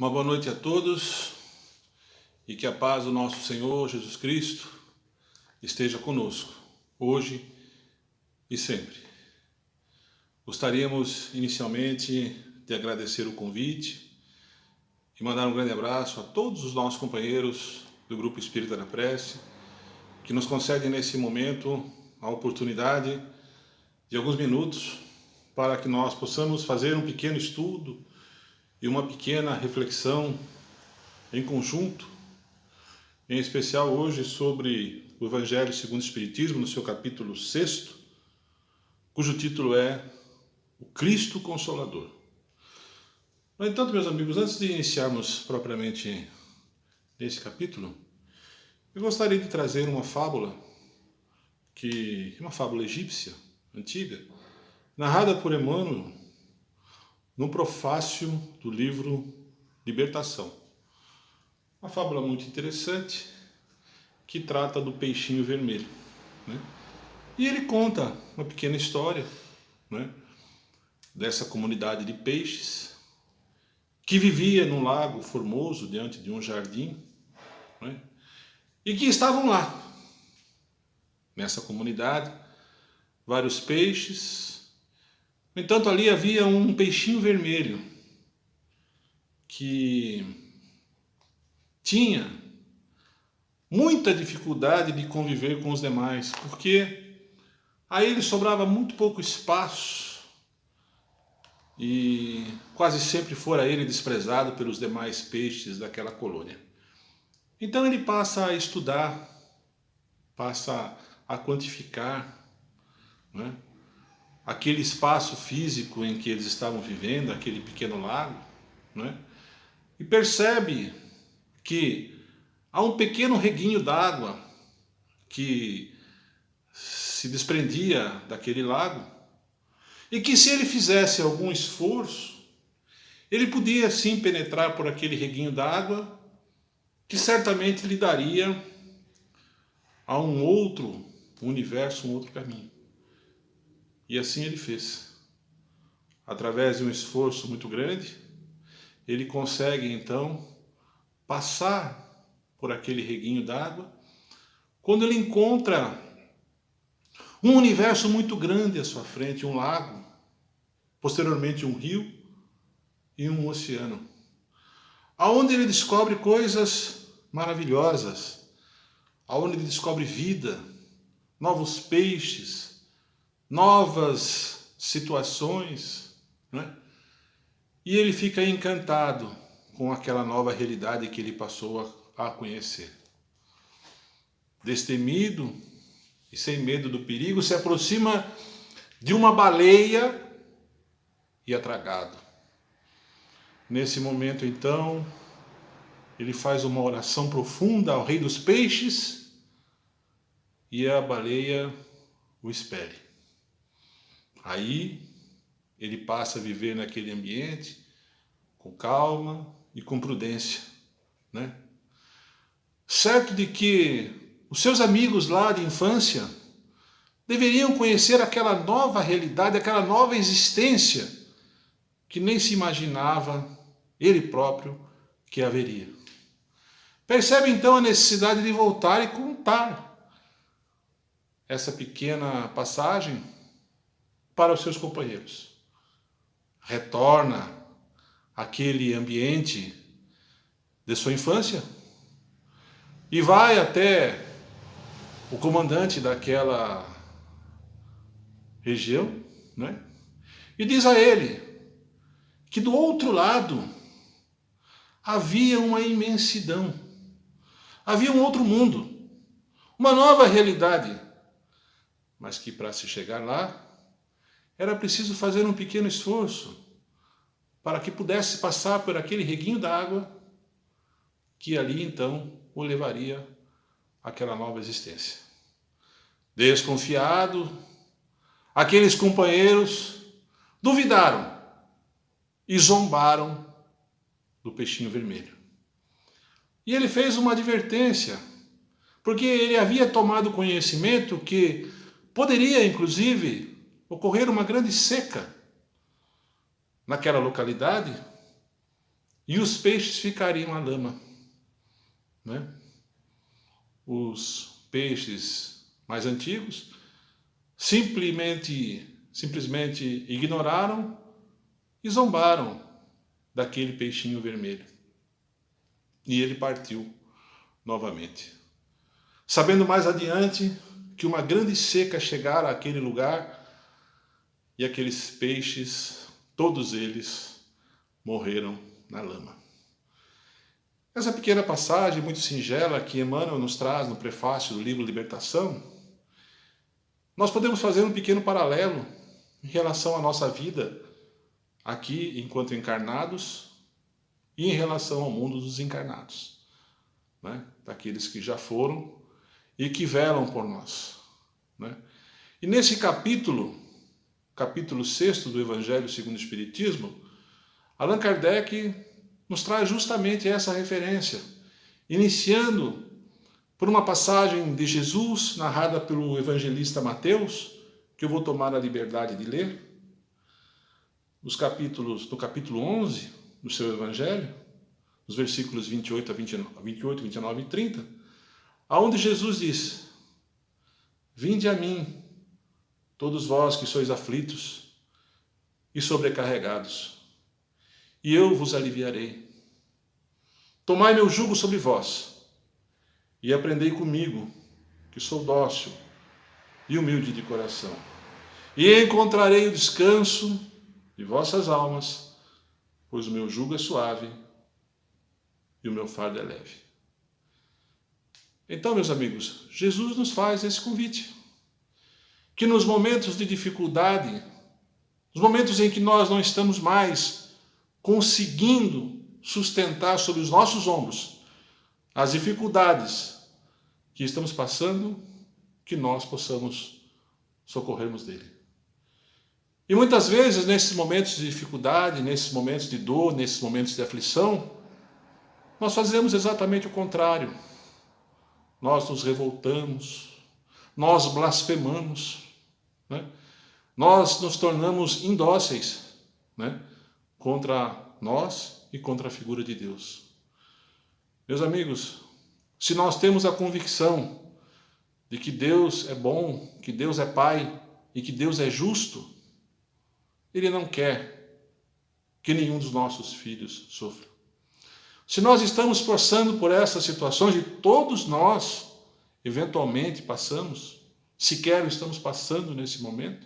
Uma boa noite a todos e que a paz do nosso Senhor Jesus Cristo esteja conosco, hoje e sempre. Gostaríamos inicialmente de agradecer o convite e mandar um grande abraço a todos os nossos companheiros do Grupo Espírita da Prece, que nos concedem nesse momento a oportunidade de alguns minutos para que nós possamos fazer um pequeno estudo e uma pequena reflexão em conjunto, em especial hoje sobre o Evangelho segundo o Espiritismo, no seu capítulo 6, cujo título é O Cristo Consolador. No entanto, meus amigos, antes de iniciarmos propriamente nesse capítulo, eu gostaria de trazer uma fábula, uma fábula egípcia, antiga, narrada por Emmanuel, no prefácio do livro Libertação. Uma fábula muito interessante que trata do peixinho vermelho, né? E ele conta uma pequena história, né, dessa comunidade de peixes que vivia num lago formoso diante de um jardim, né, e que estavam lá, nessa comunidade, vários peixes. No entanto, ali havia um peixinho vermelho que tinha muita dificuldade de conviver com os demais, porque a ele sobrava muito pouco espaço e quase sempre fora ele desprezado pelos demais peixes daquela colônia. Então ele passa a estudar, passa a quantificar, né, aquele espaço físico em que eles estavam vivendo, aquele pequeno lago, né? E percebe que há um pequeno reguinho d'água que se desprendia daquele lago e que, se ele fizesse algum esforço, ele podia sim penetrar por aquele reguinho d'água, que certamente lhe daria a um outro universo, um outro caminho. E assim ele fez. Através de um esforço muito grande, ele consegue então passar por aquele reguinho d'água, quando ele encontra um universo muito grande à sua frente, um lago, posteriormente um rio e um oceano, aonde ele descobre coisas maravilhosas, aonde ele descobre vida, novos peixes, novas situações, né? E ele fica encantado com aquela nova realidade que ele passou a conhecer. Destemido e sem medo do perigo, se aproxima de uma baleia e é tragado. Nesse momento, então, ele faz uma oração profunda ao Rei dos Peixes e a baleia o expele. Aí ele passa a viver naquele ambiente com calma e com prudência, né? Certo de que os seus amigos lá de infância deveriam conhecer aquela nova realidade, aquela nova existência que nem se imaginava ele próprio que haveria. Percebe então a necessidade de voltar e contar essa pequena passagem para os seus companheiros. Retorna àquele ambiente de sua infância e vai até o comandante daquela região, né? E diz a ele que do outro lado havia uma imensidão, havia um outro mundo, uma nova realidade, mas que para se chegar lá era preciso fazer um pequeno esforço para que pudesse passar por aquele reguinho d'água que ali então o levaria àquela nova existência. Desconfiado, aqueles companheiros duvidaram e zombaram do peixinho vermelho. E ele fez uma advertência, porque ele havia tomado conhecimento que poderia, inclusive, ocorrer uma grande seca naquela localidade, e os peixes ficariam à lama, né? Os peixes mais antigos simplesmente ignoraram e zombaram daquele peixinho vermelho. E ele partiu novamente. Sabendo mais adiante que uma grande seca chegara àquele lugar e aqueles peixes, todos eles, morreram na lama. Essa pequena passagem muito singela que Emmanuel nos traz no prefácio do livro Libertação, nós podemos fazer um pequeno paralelo em relação à nossa vida aqui enquanto encarnados e em relação ao mundo dos encarnados, né? Daqueles que já foram e que velam por nós, né? E nesse capítulo 6 do Evangelho segundo o Espiritismo, Allan Kardec nos traz justamente essa referência, iniciando por uma passagem de Jesus narrada pelo evangelista Mateus, que eu vou tomar a liberdade de ler, no capítulo 11 do seu Evangelho, nos versículos 28, 29 e 30, aonde Jesus diz: Vinde a mim, todos vós que sois aflitos e sobrecarregados, e eu vos aliviarei. Tomai meu jugo sobre vós, e aprendei comigo, que sou dócil e humilde de coração, e encontrarei o descanso de vossas almas, pois o meu jugo é suave e o meu fardo é leve. Então, meus amigos, Jesus nos faz esse convite, que nos momentos de dificuldade, nos momentos em que nós não estamos mais conseguindo sustentar sobre os nossos ombros as dificuldades que estamos passando, que nós possamos socorrermos dele. E muitas vezes, nesses momentos de dificuldade, nesses momentos de dor, nesses momentos de aflição, nós fazemos exatamente o contrário. Nós nos revoltamos, nós blasfemamos, né? Nós nos tornamos indóceis, né? Contra nós e contra a figura de Deus. Meus amigos, se nós temos a convicção de que Deus é bom, que Deus é Pai e que Deus é justo, Ele não quer que nenhum dos nossos filhos sofra. Se nós estamos passando por essas situações, e todos nós eventualmente passamos, sequer estamos passando nesse momento,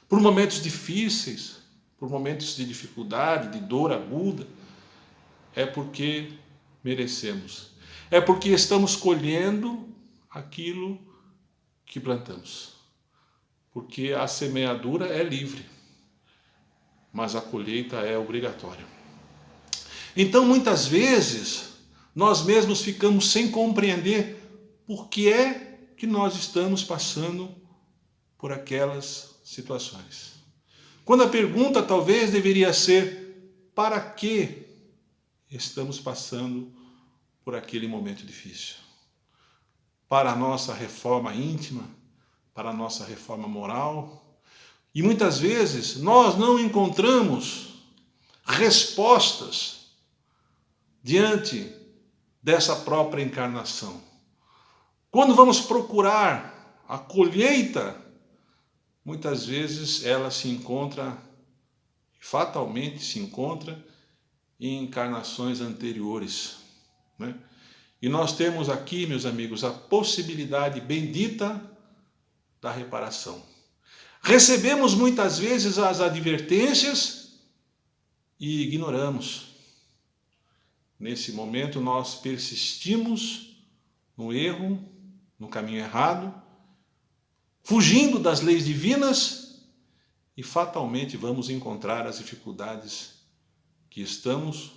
por momentos difíceis, por momentos de dificuldade, de dor aguda, é porque merecemos. É porque estamos colhendo aquilo que plantamos. Porque a semeadura é livre, mas a colheita é obrigatória. Então, muitas vezes, nós mesmos ficamos sem compreender por que é que nós estamos passando por aquelas situações. Quando a pergunta talvez deveria ser: para que estamos passando por aquele momento difícil? Para a nossa reforma íntima, para a nossa reforma moral. E muitas vezes nós não encontramos respostas diante dessa própria encarnação. Quando vamos procurar a colheita, muitas vezes ela se encontra, fatalmente se encontra, em encarnações anteriores, né? E nós temos aqui, meus amigos, a possibilidade bendita da reparação. Recebemos muitas vezes as advertências e ignoramos. Nesse momento nós persistimos no erro, no caminho errado, fugindo das leis divinas e fatalmente vamos encontrar as dificuldades que estamos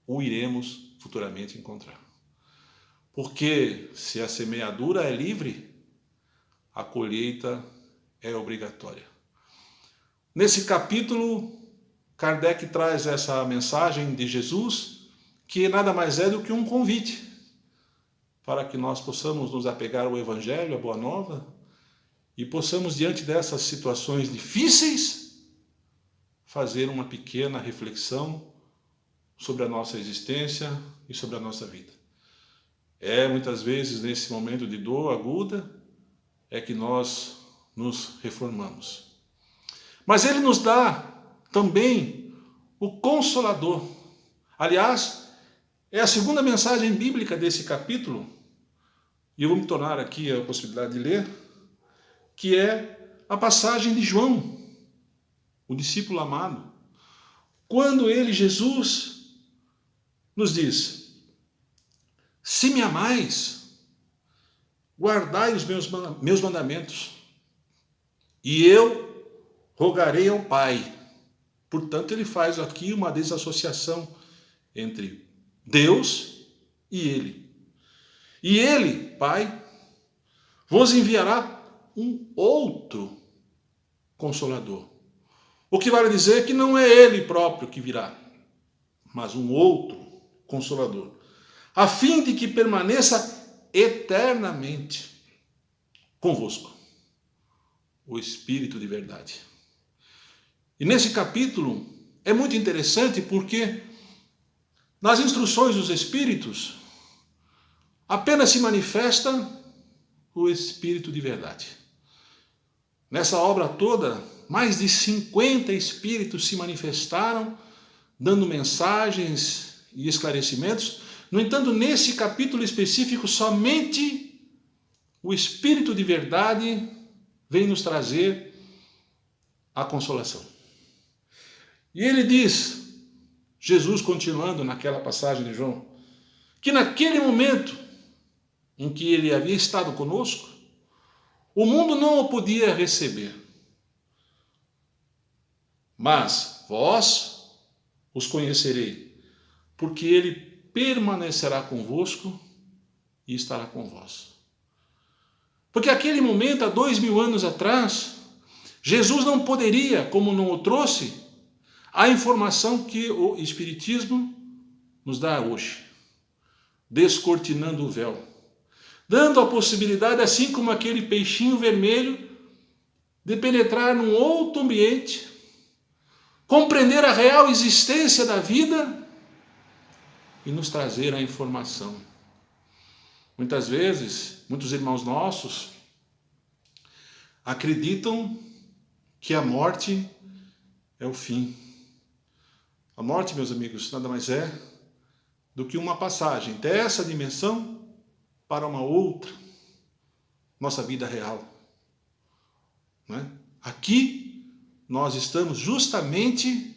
ou iremos futuramente encontrar. Porque se a semeadura é livre, a colheita é obrigatória. Nesse capítulo, Kardec traz essa mensagem de Jesus, que nada mais é do que um convite para que nós possamos nos apegar ao Evangelho, à Boa Nova, e possamos, diante dessas situações difíceis, fazer uma pequena reflexão sobre a nossa existência e sobre a nossa vida. Muitas vezes, nesse momento de dor aguda, é que nós nos reformamos. Mas Ele nos dá também o Consolador. Aliás, é a segunda mensagem bíblica desse capítulo, e eu vou me tornar aqui a possibilidade de ler, que é a passagem de João, o discípulo amado, quando ele, Jesus, nos diz: se me amais, guardai os meus mandamentos, e eu rogarei ao Pai. Portanto, ele faz aqui uma desassociação entre Deus e ele. E ele, Pai, vos enviará um outro Consolador. O que vale dizer que não é ele próprio que virá, mas um outro Consolador, a fim de que permaneça eternamente convosco, o Espírito de verdade. E nesse capítulo é muito interessante porque nas instruções dos Espíritos apenas se manifesta o Espírito de verdade. Nessa obra toda, mais de 50 Espíritos se manifestaram, dando mensagens e esclarecimentos. No entanto, nesse capítulo específico, somente o Espírito de verdade vem nos trazer a consolação. E ele diz, Jesus continuando naquela passagem de João, que naquele momento em que ele havia estado conosco, o mundo não o podia receber. Mas vós os conhecerei, porque ele permanecerá convosco e estará com vós. Porque aquele momento, há 2000 anos atrás, Jesus não poderia, como não o trouxe, a informação que o Espiritismo nos dá hoje, descortinando o véu, dando a possibilidade, assim como aquele peixinho vermelho, de penetrar num outro ambiente, compreender a real existência da vida e nos trazer a informação. Muitas vezes, muitos irmãos nossos acreditam que a morte é o fim. A morte, meus amigos, nada mais é do que uma passagem dessa dimensão para uma outra, nossa vida real. Não é? Aqui nós estamos justamente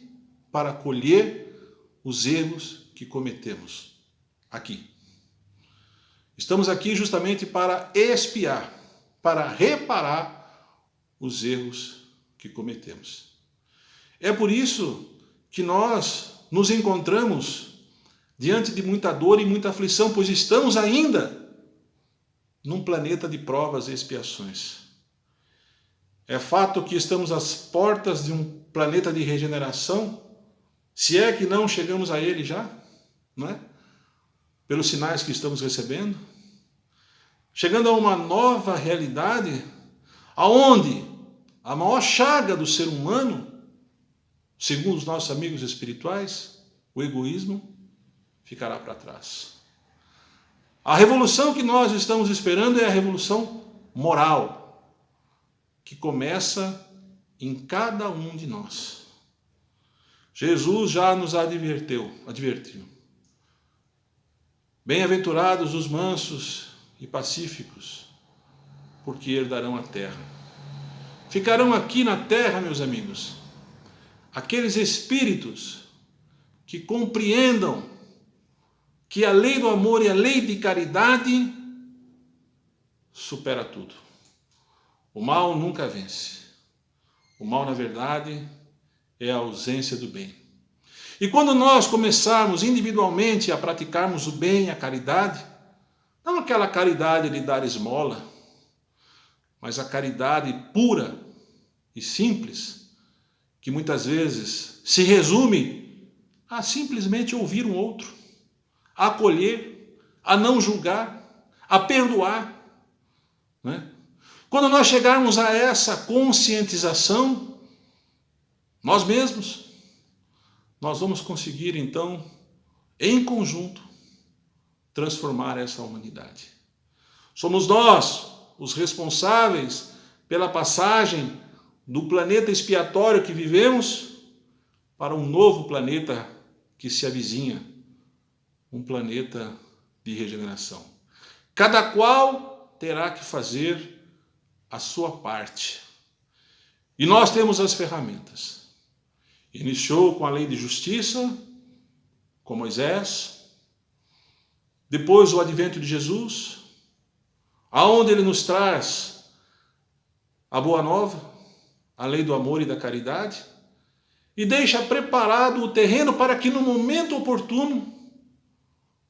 para colher os erros que cometemos. Aqui. Estamos aqui justamente para expiar, para reparar os erros que cometemos. É por isso que nós nos encontramos diante de muita dor e muita aflição, pois estamos ainda num planeta de provas e expiações. É fato que estamos às portas de um planeta de regeneração, se é que não chegamos a ele já, não é? Pelos sinais que estamos recebendo, chegando a uma nova realidade, aonde a maior chaga do ser humano, segundo os nossos amigos espirituais, o egoísmo, ficará para trás. A revolução que nós estamos esperando é a revolução moral, que começa em cada um de nós. Jesus já nos advertiu. Bem-aventurados os mansos e pacíficos, porque herdarão a terra. Ficarão aqui na terra, meus amigos, aqueles espíritos que compreendam que a lei do amor e a lei de caridade supera tudo. O mal nunca vence. O mal, na verdade, é a ausência do bem. E quando nós começarmos individualmente a praticarmos o bem, a caridade, não aquela caridade de dar esmola, mas a caridade pura e simples, que muitas vezes se resume a simplesmente ouvir um outro, a acolher, a não julgar, a perdoar. Não é? Quando nós chegarmos a essa conscientização, nós mesmos, nós vamos conseguir então em conjunto, transformar essa humanidade. Somos nós os responsáveis pela passagem do planeta expiatório que vivemos para um novo planeta que se avizinha, um planeta de regeneração. Cada qual terá que fazer a sua parte. E nós temos as ferramentas. Iniciou com a lei de justiça, com Moisés, depois o advento de Jesus, aonde ele nos traz a boa nova, a lei do amor e da caridade, e deixa preparado o terreno para que no momento oportuno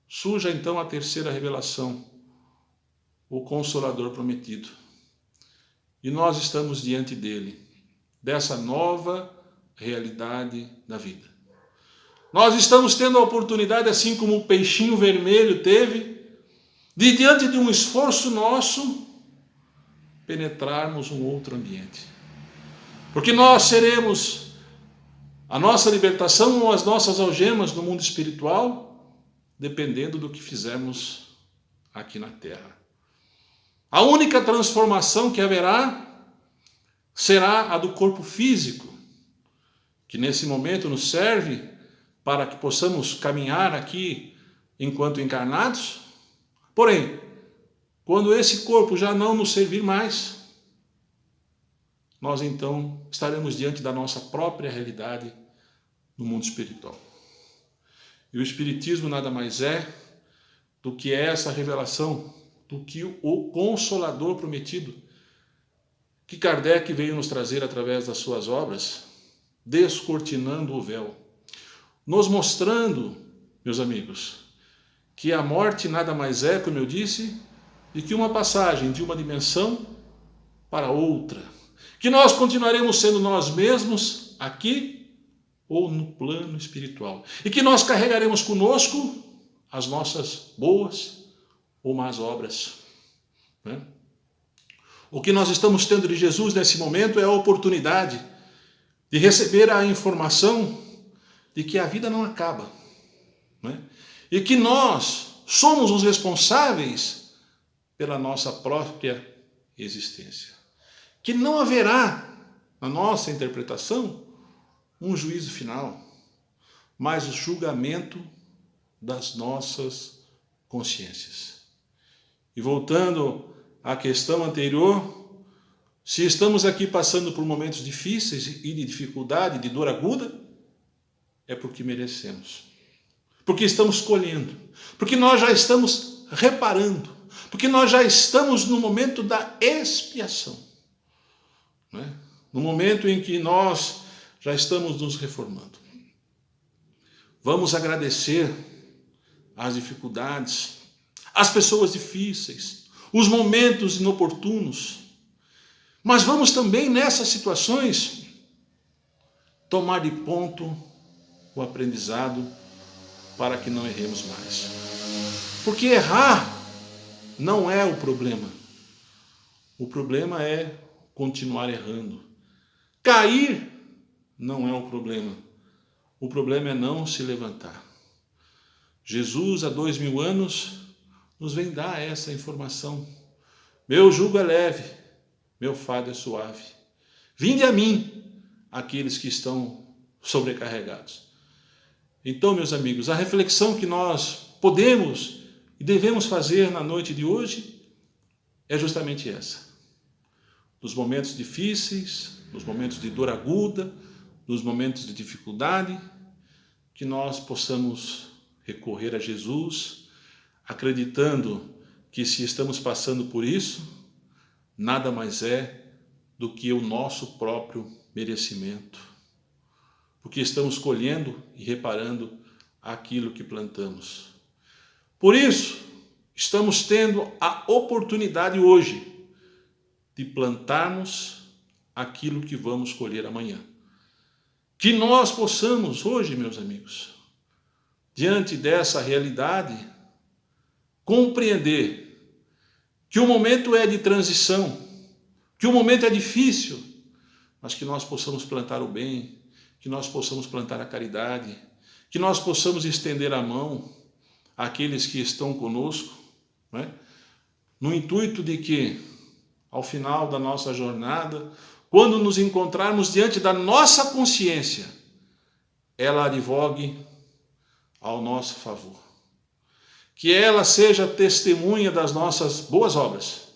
surja então a terceira revelação, o Consolador prometido. E nós estamos diante dele, dessa nova realidade da vida. Nós estamos tendo a oportunidade, assim como o peixinho vermelho teve, de diante de um esforço nosso, penetrarmos um outro ambiente. Porque nós seremos a nossa libertação ou as nossas algemas no mundo espiritual, dependendo do que fizermos aqui na Terra. A única transformação que haverá será a do corpo físico, que nesse momento nos serve para que possamos caminhar aqui enquanto encarnados. Porém, quando esse corpo já não nos servir mais, nós então estaremos diante da nossa própria realidade no mundo espiritual. E o Espiritismo nada mais é do que essa revelação, do que o Consolador prometido, que Kardec veio nos trazer através das suas obras, descortinando o véu, nos mostrando, meus amigos, que a morte nada mais é, como eu disse, do que uma passagem de uma dimensão para outra, que nós continuaremos sendo nós mesmos aqui ou no plano espiritual, e que nós carregaremos conosco as nossas boas ou más obras, né? O que nós estamos tendo de Jesus nesse momento é a oportunidade de receber a informação de que a vida não acaba, né? E que nós somos os responsáveis pela nossa própria existência. Que não haverá, na nossa interpretação, um juízo final, mas o julgamento das nossas consciências. E voltando à questão anterior, se estamos aqui passando por momentos difíceis e de dificuldade, de dor aguda, é porque merecemos. Porque estamos colhendo. Porque nós já estamos reparando. Porque nós já estamos no momento da expiação, né? No momento em que nós já estamos nos reformando. Vamos agradecer as dificuldades, as pessoas difíceis, os momentos inoportunos, mas vamos também nessas situações tomar de ponto o aprendizado para que não erremos mais. Porque errar não é o problema. O problema é continuar errando. Cair não é o problema. O problema é não se levantar. Jesus, há 2000 anos, nos vem dar essa informação. Meu jugo é leve, meu fardo é suave. Vinde a mim, aqueles que estão sobrecarregados. Então, meus amigos, a reflexão que nós podemos e devemos fazer na noite de hoje é justamente essa. Nos momentos difíceis, nos momentos de dor aguda, nos momentos de dificuldade, que nós possamos recorrer a Jesus, acreditando que se estamos passando por isso, nada mais é do que o nosso próprio merecimento. Porque estamos colhendo e reparando aquilo que plantamos. Por isso, estamos tendo a oportunidade hoje de plantarmos aquilo que vamos colher amanhã. Que nós possamos hoje, meus amigos, diante dessa realidade, compreender que o momento é de transição, que o momento é difícil, mas que nós possamos plantar o bem, que nós possamos plantar a caridade, que nós possamos estender a mão àqueles que estão conosco, né? No intuito de que, ao final da nossa jornada, quando nos encontrarmos diante da nossa consciência, ela advogue ao nosso favor. Que ela seja testemunha das nossas boas obras.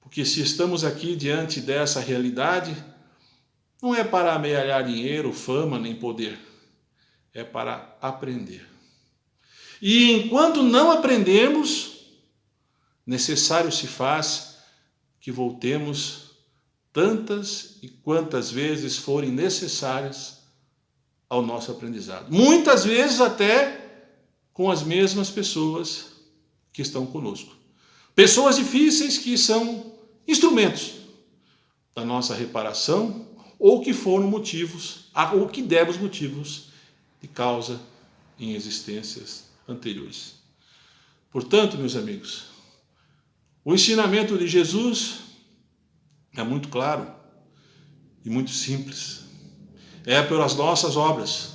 Porque se estamos aqui diante dessa realidade, não é para amealhar dinheiro, fama, nem poder. É para aprender. E enquanto não aprendemos, necessário se faz que voltemos tantas e quantas vezes forem necessárias ao nosso aprendizado. Muitas vezes até com as mesmas pessoas que estão conosco. Pessoas difíceis que são instrumentos da nossa reparação ou que foram motivos, ou que demos motivos de causa em existências anteriores. Portanto, meus amigos, o ensinamento de Jesus é muito claro e muito simples. É pelas nossas obras,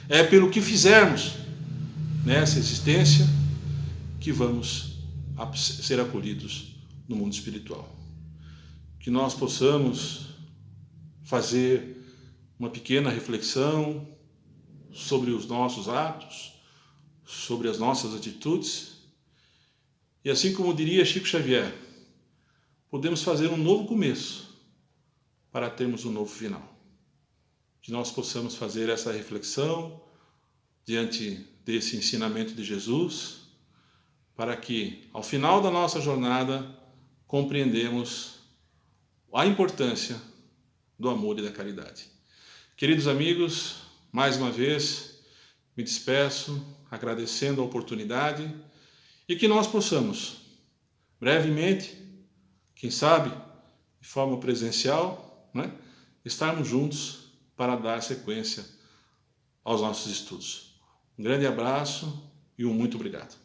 é pelo que fizermos nessa existência que vamos ser acolhidos no mundo espiritual. Que nós possamos fazer uma pequena reflexão sobre os nossos atos, sobre as nossas atitudes, e assim como diria Chico Xavier, podemos fazer um novo começo para termos um novo final. Que nós possamos fazer essa reflexão diante desse ensinamento de Jesus, para que, ao final da nossa jornada, compreendemos a importância do amor e da caridade. Queridos amigos, mais uma vez, me despeço, agradecendo a oportunidade, e que nós possamos, brevemente, quem sabe, de forma presencial, né, estarmos juntos para dar sequência aos nossos estudos. Um grande abraço e um muito obrigado.